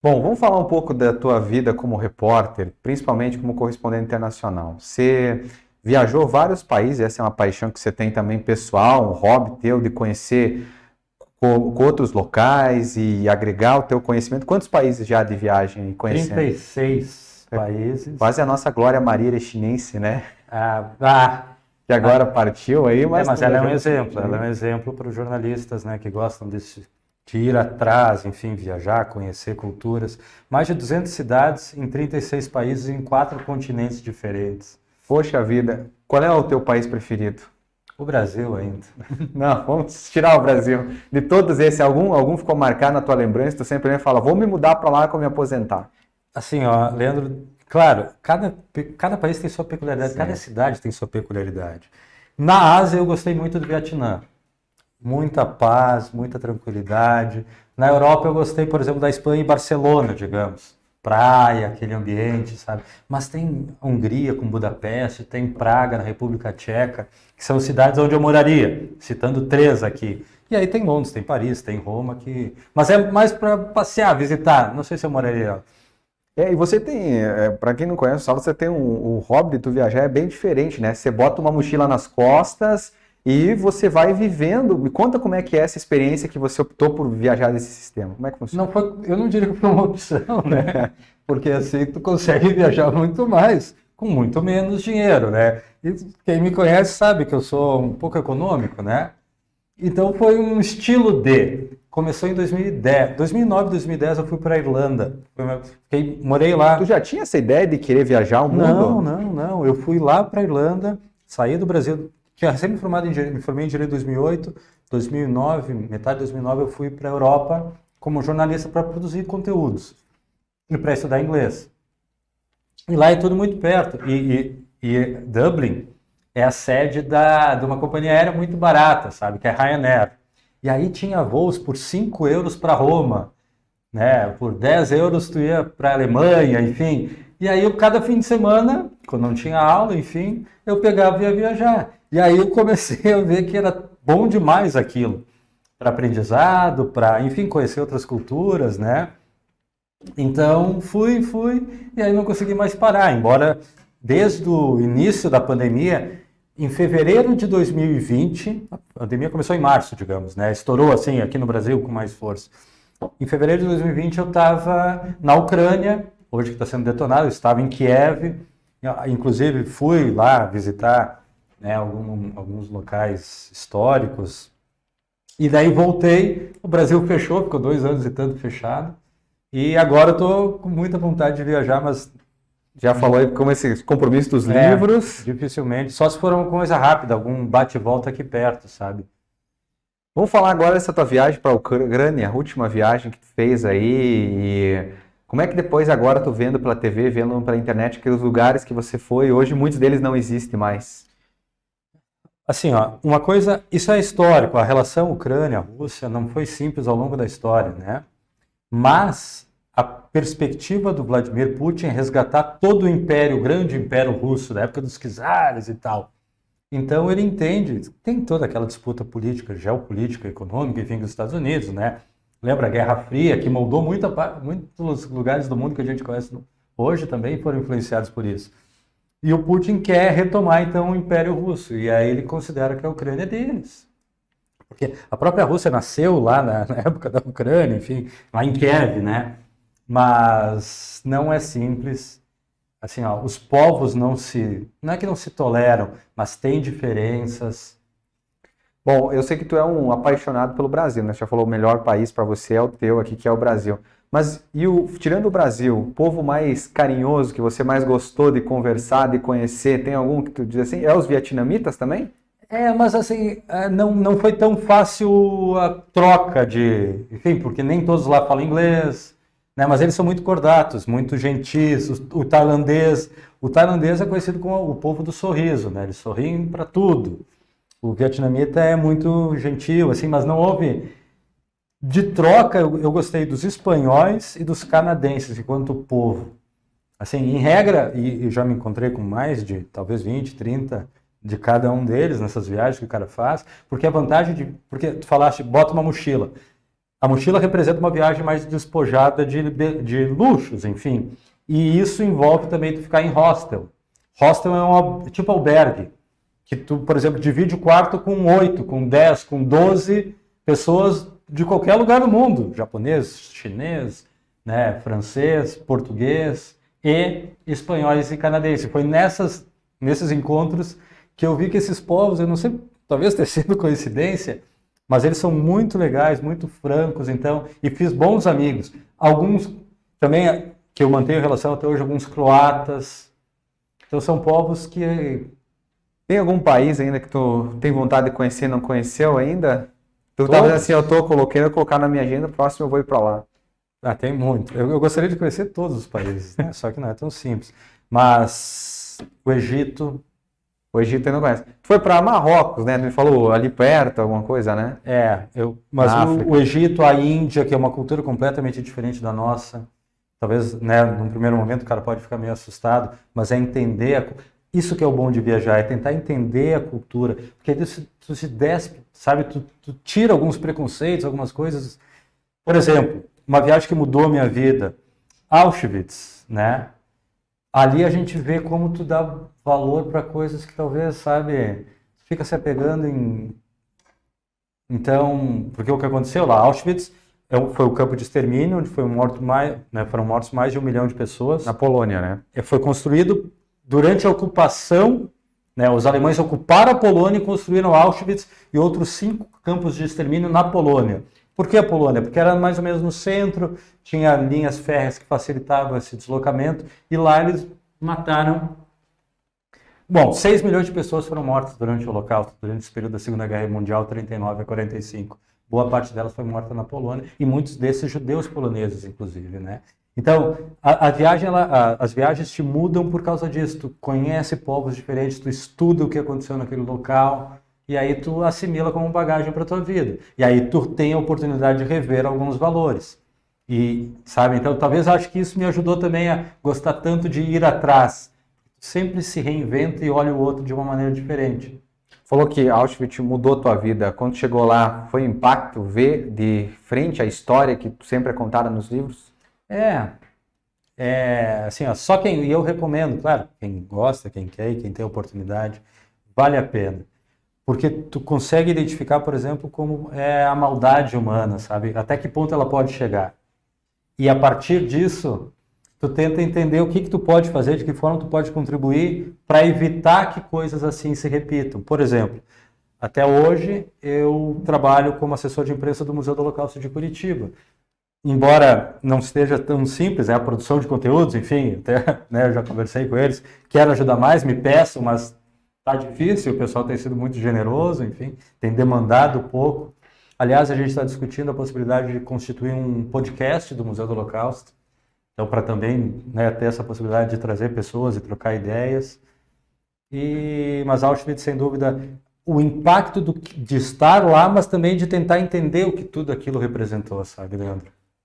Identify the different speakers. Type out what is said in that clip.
Speaker 1: Bom, vamos falar um pouco da tua vida como repórter, principalmente como correspondente internacional. Você viajou vários países, essa é uma paixão que você tem também pessoal, um hobby teu de conhecer outros locais e agregar o teu conhecimento. Quantos países já de viagem
Speaker 2: trinta
Speaker 1: conhecendo?
Speaker 2: e seis
Speaker 1: É
Speaker 2: países.
Speaker 1: quase a nossa Glória Maria Erechinense, né?
Speaker 2: Ah, ah,
Speaker 1: Que agora partiu aí, mas tu
Speaker 2: mas ela é um
Speaker 1: viajou
Speaker 2: exemplo,
Speaker 1: bastante
Speaker 2: ela é um
Speaker 1: também.
Speaker 2: exemplo para os jornalistas, né, que gostam de ir atrás, enfim, viajar, conhecer culturas. Mais de 200 cidades em 36 países em 4 continentes diferentes.
Speaker 1: Poxa vida, qual é o teu país preferido?
Speaker 2: O Brasil ainda.
Speaker 1: Não, vamos tirar o Brasil. De todos esses, algum ficou marcado na tua lembrança? Tu sempre fala, vou me mudar para lá quando me aposentar.
Speaker 2: Assim, ó, Leandro, claro, cada país tem sua peculiaridade, cada
Speaker 1: Certo.
Speaker 2: cidade tem sua peculiaridade. Na Ásia, eu gostei muito do Vietnã. Muita paz, muita tranquilidade. Na Europa eu gostei, por exemplo, da Espanha e Barcelona, digamos. Praia, aquele ambiente, sabe? Mas tem Hungria com Budapeste, tem Praga na República Tcheca, que são cidades onde eu moraria, citando três aqui. E aí tem Londres, tem Paris, tem Roma, que... Mas é mais para passear, visitar. Não sei se eu moraria.
Speaker 1: E você tem, para quem não conhece o Saulo, você tem o hobby de tu viajar é bem diferente, né? Você bota uma mochila nas costas e você vai vivendo. Me conta como é que é essa experiência que você optou por viajar desse sistema. Como é que funciona?
Speaker 2: Não foi, eu não diria que foi uma opção, né? Porque assim tu consegue viajar muito mais, com muito menos dinheiro, né? E quem me conhece sabe que eu sou um pouco econômico, né? Então foi um estilo de. Começou em 2010. 2009, 2010 eu fui para a Irlanda. Morei
Speaker 1: Tu
Speaker 2: lá.
Speaker 1: já tinha essa ideia de querer viajar o
Speaker 2: Não,
Speaker 1: mundo?
Speaker 2: não, não. Eu fui lá para a Irlanda, saí do Brasil. Tinha recém me formei em Direito em 2008. 2009, metade de 2009 eu fui para a Europa como jornalista para produzir conteúdos e para estudar inglês. E lá é tudo muito perto. E Dublin é a sede de uma companhia aérea muito barata, sabe? Que é Ryanair. E aí tinha voos por 5 euros para Roma, né? Por 10 euros tu ia para a Alemanha, enfim. E aí eu, cada fim de semana, quando não tinha aula, enfim, eu pegava e ia viajar. E aí eu comecei a ver que era bom demais aquilo. Para aprendizado, para, enfim, conhecer outras culturas, né? Então fui, e aí não consegui mais parar. Embora desde o início da pandemia, em fevereiro de 2020, a pandemia começou em março, digamos, né? Estourou assim aqui no Brasil com mais força. Em fevereiro de 2020 eu estava na Ucrânia, hoje que está sendo detonado, eu estava em Kiev, inclusive fui lá visitar, né, alguns locais históricos, e daí voltei, o Brasil fechou, ficou 2 anos e tanto fechado, e agora eu estou com muita vontade de viajar, mas
Speaker 1: Já falou aí como esse compromisso dos
Speaker 2: é,
Speaker 1: livros.
Speaker 2: dificilmente, só se for uma coisa rápida, algum bate e volta aqui perto, sabe?
Speaker 1: Vamos falar agora dessa tua viagem para a Ucrânia, a última viagem que tu fez aí. E como é que depois agora tu vendo pela TV, vendo pela internet, que os lugares que você foi, hoje muitos deles não existem mais.
Speaker 2: Assim, ó, uma coisa, isso é histórico, a relação Ucrânia-Rússia não foi simples ao longo da história, né? Mas a perspectiva do Vladimir Putin é resgatar todo o império, o grande império russo, da época dos czares e tal. Então ele entende, tem toda aquela disputa política, geopolítica, econômica, enfim, dos Estados Unidos, né? Lembra a Guerra Fria, que moldou muitos lugares do mundo que a gente conhece hoje também foram influenciados por isso. E o Putin quer retomar então o Império Russo, e aí ele considera que a Ucrânia é deles. Porque a própria Rússia nasceu lá na época da Ucrânia, enfim, lá em Kiev, né? Mas não é simples. Assim, ó, os povos não é que não se toleram, mas tem diferenças.
Speaker 1: Bom, eu sei que tu é um apaixonado pelo Brasil, né? Você já falou o melhor país para você é o teu aqui, que é o Brasil. Mas tirando o Brasil, o povo mais carinhoso que você mais gostou de conversar, de conhecer, tem algum que tu diz assim? É os vietnamitas também?
Speaker 2: Mas assim, não foi tão fácil a troca de, enfim, porque nem todos lá falam inglês, né? Mas eles são muito cordatos, muito gentis. O tailandês é conhecido como o povo do sorriso, né? Eles sorriem para tudo. O vietnamita é muito gentil, assim, mas não houve de troca. Eu gostei dos espanhóis e dos canadenses enquanto povo. Assim, em regra, e eu já me encontrei com mais de talvez 20, 30 de cada um deles nessas viagens que o cara faz, porque a vantagem de. Porque tu falaste, bota uma mochila. A mochila representa uma viagem mais despojada de luxos, enfim. E isso envolve também tu ficar em hostel. Hostel é tipo albergue, que tu, por exemplo, divide o quarto com 8, com 10, com 12 pessoas de qualquer lugar do mundo. Japonês, chinês, né, francês, português e espanhóis e canadenses. Foi nesses encontros que eu vi que esses povos, eu não sei, talvez tenha sido coincidência, mas eles são muito legais, muito francos, então, e fiz bons amigos. Alguns também, que eu mantenho relação até hoje, alguns croatas. Então são povos que...
Speaker 1: Tem algum país ainda que tu tem vontade de conhecer e não conheceu ainda? Tu
Speaker 2: Todos.
Speaker 1: tava assim, eu quero colocar na minha agenda, próximo eu vou ir para lá.
Speaker 2: Tem muito. Eu gostaria de conhecer todos os países, né? Só que não é tão simples. Mas o Egito...
Speaker 1: O Egito eu não conhece. Tu foi para Marrocos, né? Tu me falou ali perto, alguma coisa, né?
Speaker 2: Mas
Speaker 1: África.
Speaker 2: o Egito, a Índia, que é uma cultura completamente diferente da nossa. Talvez, né, num primeiro momento o cara pode ficar meio assustado, mas é entender... Isso que é o bom de viajar, é tentar entender a cultura. Porque aí tu se despe, sabe? Tu tira alguns preconceitos, algumas coisas. Por exemplo, uma viagem que mudou a minha vida, Auschwitz, né? Ali a gente vê como tu dá valor para coisas que talvez, sabe, fica se apegando em... Então, porque o que aconteceu lá, Auschwitz foi o campo de extermínio, onde foram mortos mais de 1 milhão de pessoas.
Speaker 1: Na Polônia, né?
Speaker 2: Foi construído durante a ocupação, né? Os alemães ocuparam a Polônia e construíram Auschwitz e outros 5 campos de extermínio na Polônia. Por que a Polônia? Porque era mais ou menos no centro, tinha linhas férreas que facilitavam esse deslocamento, e lá eles mataram... Bom, 6 milhões de pessoas foram mortas durante o Holocausto, durante esse período da Segunda Guerra Mundial, 39 a 45. Boa parte delas foi morta na Polônia, e muitos desses judeus poloneses, inclusive, né? Então, as viagens te mudam por causa disso. Tu conhece povos diferentes, tu estuda o que aconteceu naquele local, e aí tu assimila como bagagem para a tua vida. E aí tu tem a oportunidade de rever alguns valores. E, sabe, então talvez eu acho que isso me ajudou também a gostar tanto de ir atrás. Sempre se reinventa e olha o outro de uma maneira diferente.
Speaker 1: Falou que Auschwitz mudou a tua vida. Quando chegou lá, foi um impacto ver de frente a história que sempre é contada nos livros?
Speaker 2: Assim, ó, só quem... E eu recomendo, claro, quem gosta, quem quer e quem tem oportunidade, vale a pena. Porque tu consegue identificar, por exemplo, como é a maldade humana, sabe? Até que ponto ela pode chegar. E a partir disso, tu tenta entender o que tu pode fazer, de que forma tu pode contribuir para evitar que coisas assim se repitam. Por exemplo, até hoje eu trabalho como assessor de imprensa do Museu do Holocausto de Curitiba. Embora não esteja tão simples, a produção de conteúdos, enfim, até, né, eu já conversei com eles, quero ajudar mais, me peçam, mas tá difícil, o pessoal tem sido muito generoso, enfim, tem demandado pouco. Aliás, a gente está discutindo a possibilidade de constituir um podcast do Museu do Holocausto, então para também, né, ter essa possibilidade de trazer pessoas e trocar ideias. Mas Auschwitz, sem dúvida, o impacto de estar lá, mas também de tentar entender o que tudo aquilo representou, sabe, Leandro?